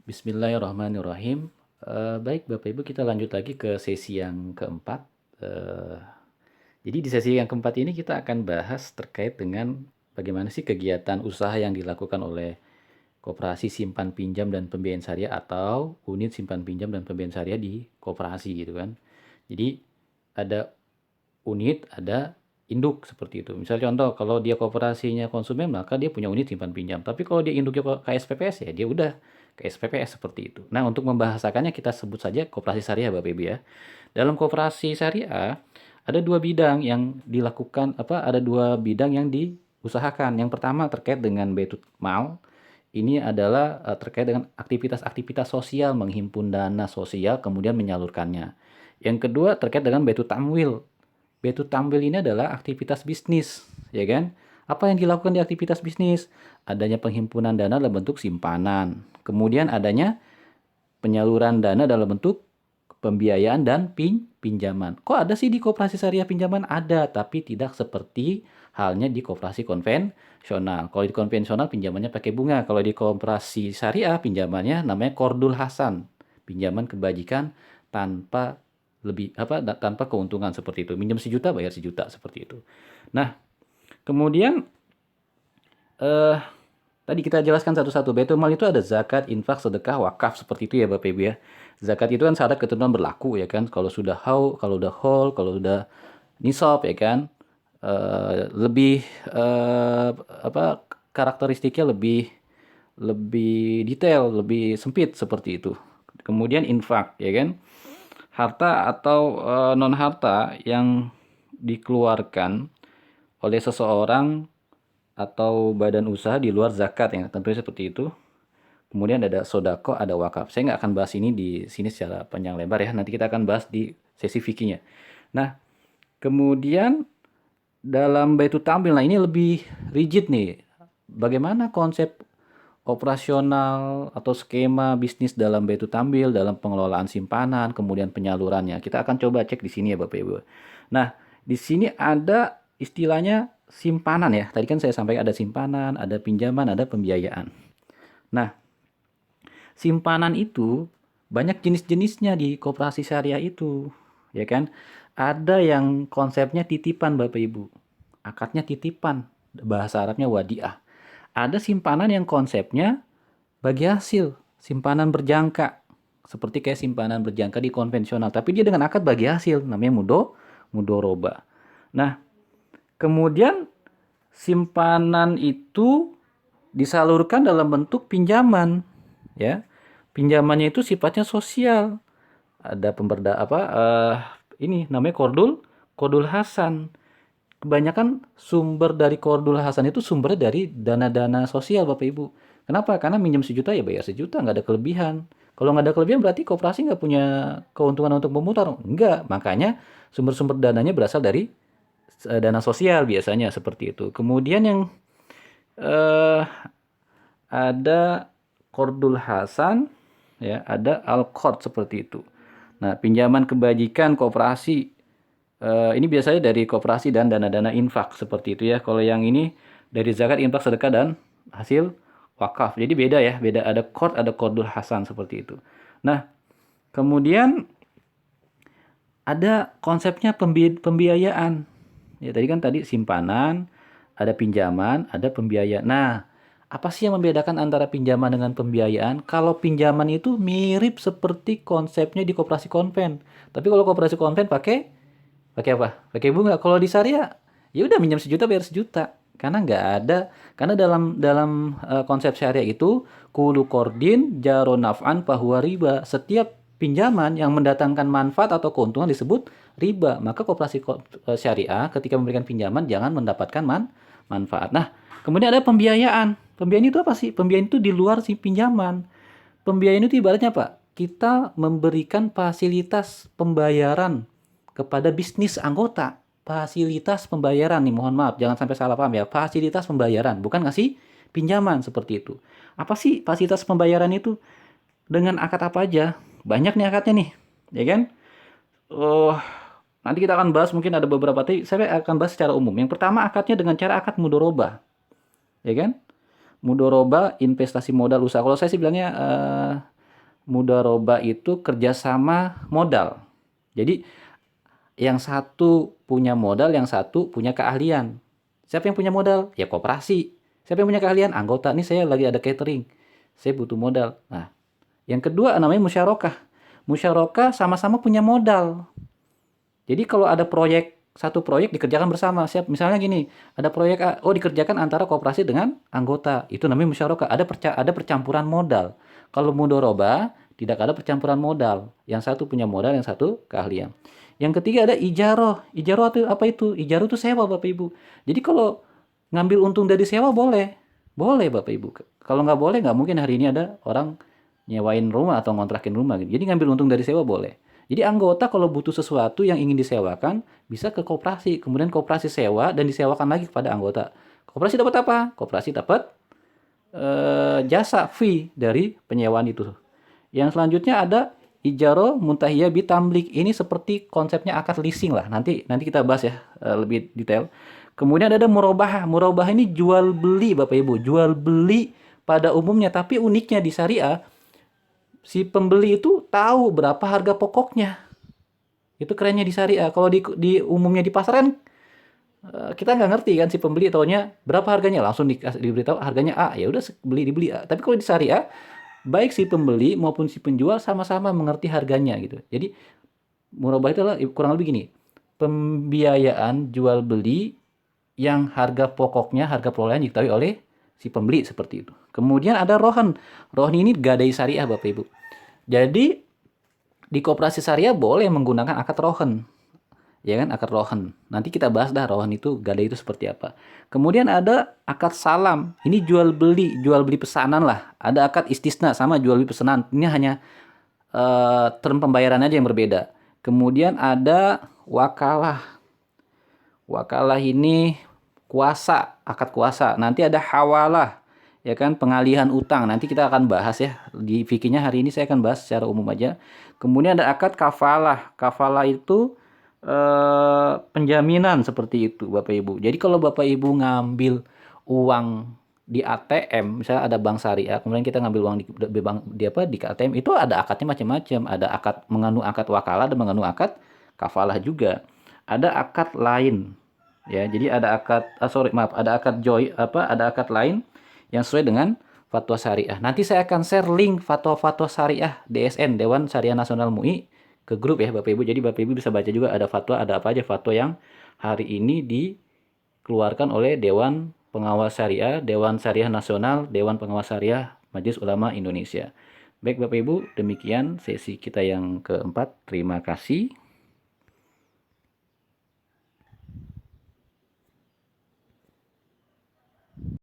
Bismillahirrahmanirrahim. Baik Bapak Ibu, kita lanjut lagi ke sesi yang keempat. Eh, jadi di sesi yang keempat ini kita akan bahas terkait dengan bagaimana sih kegiatan usaha yang dilakukan oleh koperasi simpan pinjam dan pembiayaan syariah atau unit simpan pinjam dan pembiayaan syariah di koperasi gitu kan. Jadi ada unit, ada induk seperti itu. Misal contoh, kalau dia koperasinya konsumen, maka dia punya unit simpan pinjam. Tapi kalau dia induknya KSPPS, ya dia udah KSPPS seperti itu. Nah, untuk membahasakannya kita sebut saja koperasi syariah, Bapak Ibu ya. Dalam koperasi syariah, ada dua bidang yang dilakukan, ada dua bidang yang diusahakan. Yang pertama terkait dengan Baitul Mal. Ini adalah terkait dengan aktivitas-aktivitas sosial, menghimpun dana sosial, kemudian menyalurkannya. Yang kedua terkait dengan Baitul Tamwil. Baitul Tamwil ini adalah aktivitas bisnis, ya kan? Apa yang dilakukan di aktivitas bisnis? Adanya penghimpunan dana dalam bentuk simpanan. Kemudian adanya penyaluran dana dalam bentuk pembiayaan dan pinjaman. Kok ada sih di koperasi syariah pinjaman? Ada, tapi tidak seperti halnya di koperasi konvensional. Kalau di konvensional pinjamannya pakai bunga. Kalau di koperasi syariah pinjamannya namanya Qardul Hasan. Pinjaman kebajikan tanpa tanpa keuntungan seperti itu. Minjem 1 juta bayar 1 juta seperti itu. Nah, kemudian eh tadi kita jelaskan satu-satu. Baitul mal itu ada zakat, infak, sedekah, wakaf seperti itu ya Bapak Ibu ya. Zakat itu kan syarat ketentuan berlaku ya kan. Kalau sudah haul, kalau sudah nisab ya kan. Lebih karakteristiknya lebih lebih detail, lebih sempit seperti itu. Kemudian infak ya kan. Harta atau non harta yang dikeluarkan oleh seseorang atau badan usaha di luar zakat yang tentunya seperti itu. Kemudian ada sodako, ada wakaf. Saya nggak akan bahas ini di sini secara panjang lebar ya. Nanti kita akan bahas di sesi fikihnya. Nah, kemudian dalam Baitul Tambil, nah ini lebih rigid nih. Bagaimana konsep operasional atau skema bisnis dalam Baitul Tambil, dalam pengelolaan simpanan, kemudian penyalurannya. Kita akan coba cek di sini ya Bapak Ibu. Nah, di sini ada istilahnya simpanan ya. Tadi kan saya sampaikan ada simpanan, ada pinjaman, ada pembiayaan. Nah, simpanan itu banyak jenis-jenisnya di koperasi syariah itu, ya kan? Ada yang konsepnya titipan Bapak Ibu. Akadnya titipan, bahasa Arabnya wadiah. Ada simpanan yang konsepnya bagi hasil, simpanan berjangka. Seperti kayak simpanan berjangka di konvensional, tapi dia dengan akad bagi hasil, namanya mudoroba. Nah, kemudian simpanan itu disalurkan dalam bentuk pinjaman, ya. Pinjamannya itu sifatnya sosial. Ada ini namanya Qardul Hasan. Kebanyakan sumber dari Qardul Hasan itu sumbernya dari dana-dana sosial Bapak Ibu. Kenapa? Karena minjem 1 juta ya bayar 1 juta, nggak ada kelebihan. Kalau nggak ada kelebihan berarti koperasi nggak punya keuntungan untuk memutar. Enggak, makanya sumber-sumber dananya berasal dari dana sosial biasanya seperti itu. Kemudian yang eh, ada Qardul Hasan, ya, ada Al-Qard seperti itu. Nah, pinjaman kebajikan koperasi ini biasanya dari koperasi dan dana-dana infak seperti itu ya. Kalau yang ini dari zakat, infak, sedekah dan hasil wakaf. Jadi beda ya, beda ada Qard, ada Qardul Hasan seperti itu. Nah, kemudian ada konsepnya pembiayaan. Ya, tadi simpanan, ada pinjaman, ada pembiayaan. Nah, apa sih yang membedakan antara pinjaman dengan pembiayaan? Kalau pinjaman itu mirip seperti konsepnya di koperasi konven. Tapi kalau koperasi konven pakai pakai apa? Pakai bunga. Kalau di syariah, ya udah minjem 1 juta bayar 1 juta. Karena nggak ada, karena dalam dalam konsep syariah itu kulu kordin jaro naf'an fahuwa riba. Setiap pinjaman yang mendatangkan manfaat atau keuntungan disebut riba. Maka koperasi syariah ketika memberikan pinjaman jangan mendapatkan manfaat. Nah, kemudian ada pembiayaan. Pembiayaan itu apa sih? Pembiayaan itu di luar si pinjaman. Pembiayaan itu ibaratnya apa? Kita memberikan fasilitas pembayaran kepada bisnis anggota. Fasilitas pembayaran nih, mohon maaf, jangan sampai salah paham ya. Fasilitas pembayaran, bukan ngasih pinjaman seperti itu. Apa sih fasilitas pembayaran itu? Dengan akad apa aja? Banyak nih akadnya nih, ya kan? Oh, nanti kita akan bahas mungkin ada beberapa tadi. Saya akan bahas secara umum. Yang pertama akadnya dengan cara akad mudoroba, ya kan? Mudoroba investasi modal usaha. Kalau saya sih bilangnya mudharabah itu kerjasama modal. Jadi yang satu punya modal, yang satu punya keahlian. Siapa yang punya modal? Ya koperasi. Siapa yang punya keahlian? Anggota. Nih saya lagi ada catering, saya butuh modal. Nah, yang kedua namanya musyarakah. Musyarakah sama-sama punya modal. Jadi kalau ada satu proyek dikerjakan bersama. Misalnya gini, ada proyek A, oh dikerjakan antara koperasi dengan anggota. Itu namanya musyarakah. Ada percampuran modal. Kalau mudharabah tidak ada percampuran modal. Yang satu punya modal, yang satu keahlian. Yang ketiga ada ijaroh. Ijaroh itu apa itu? Ijaroh itu sewa Bapak Ibu. Jadi kalau ngambil untung dari sewa boleh. Boleh Bapak Ibu. Kalau nggak boleh, nggak mungkin hari ini ada orang nyewain rumah atau ngontrakin rumah gitu. Jadi ngambil untung dari sewa boleh. Jadi anggota kalau butuh sesuatu yang ingin disewakan bisa ke koperasi, kemudian koperasi sewa dan disewakan lagi kepada anggota. Koperasi dapat apa? Koperasi dapat jasa fee dari penyewaan itu. Yang selanjutnya ada ijaro muntahiyah bitamlik. Ini seperti konsepnya akad leasing lah. Nanti kita bahas ya lebih detail. Kemudian ada murabahah. Murabahah ini jual beli Bapak Ibu, jual beli pada umumnya, tapi uniknya di syariah si pembeli itu tahu berapa harga pokoknya. Itu kerennya di syariah. Kalau di umumnya di pasaran kita nggak ngerti kan, si pembeli taunya berapa harganya, langsung diberitahu harganya A, ya udah dibeli A. Tapi kalau di syariah baik si pembeli maupun si penjual sama-sama mengerti harganya gitu. Jadi murabah itu adalah kurang lebih gini. Pembiayaan jual beli yang harga pokoknya, harga perolehan diketahui oleh si pembeli seperti itu. Kemudian ada rohan. Rohan ini gadai syariah Bapak Ibu. Jadi di koperasi syariah boleh menggunakan akad rohan. Ya kan, akad rohan. Nanti kita bahas dah rohan itu, gadai itu seperti apa. Kemudian ada akad salam. Ini jual beli pesanan lah. Ada akad istisna sama jual beli pesanan. Ini hanya term pembayaran aja yang berbeda. Kemudian ada wakalah. Wakalah ini kuasa, akad kuasa. Nanti ada hawalah, ya kan, pengalihan utang. Nanti kita akan bahas ya. Di fikihnya hari ini saya akan bahas secara umum aja. Kemudian ada akad kafalah. Kafalah itu penjaminan seperti itu Bapak Ibu. Jadi kalau Bapak Ibu ngambil uang di ATM, misalnya ada bank syariah, kemudian kita ngambil uang di bank di ATM, itu ada akadnya macam-macam. Ada akad mengandung akad wakalah dan mengandung akad kafalah juga. Ada akad lain, ya. Jadi ada akad ada akad ada akad lain yang sesuai dengan fatwa syariah. Nanti saya akan share link fatwa-fatwa syariah DSN, Dewan Syariah Nasional MUI, ke grup ya Bapak Ibu. Jadi Bapak Ibu bisa baca juga ada fatwa, ada apa aja fatwa yang hari ini dikeluarkan oleh Dewan Pengawas Syariah, Dewan Syariah Nasional, Dewan Pengawas Syariah Majelis Ulama Indonesia. Baik Bapak Ibu, demikian sesi kita yang keempat. Terima kasih.